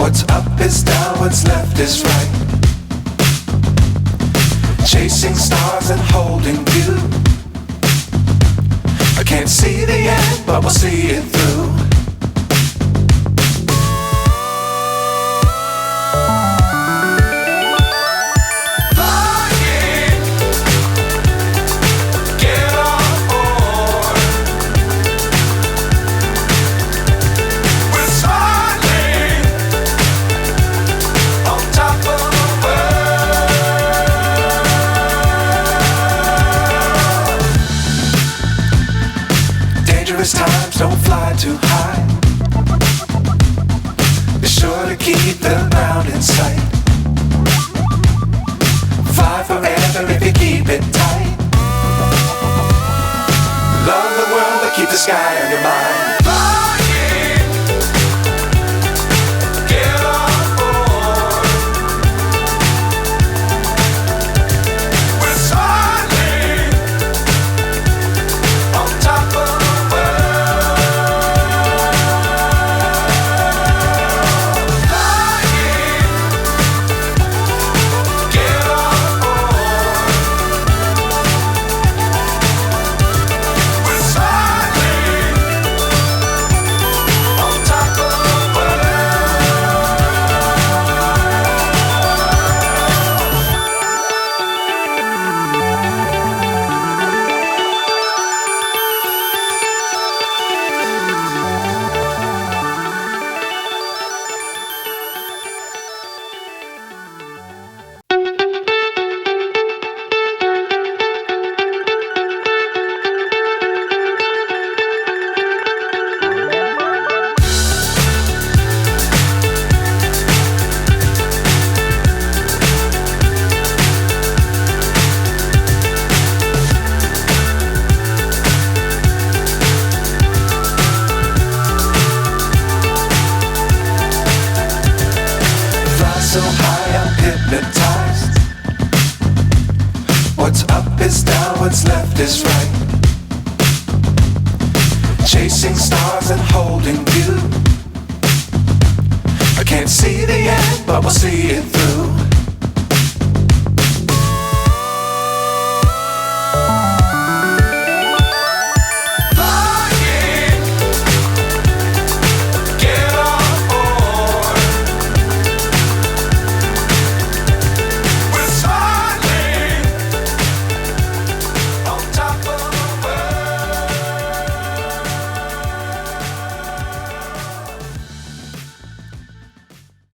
What's up is down, what's left is right. Chasing stars and holding you. I can't see the end, but we'll see it through. Times don't fly too high. Be sure to keep the ground in sight. Fly forever if you keep it tight. Love the world but keep the sky on your mind. So high I'm hypnotized. What's up is down, what's left is right. Chasing stars and holding you. I can't see the end, but we'll see it through.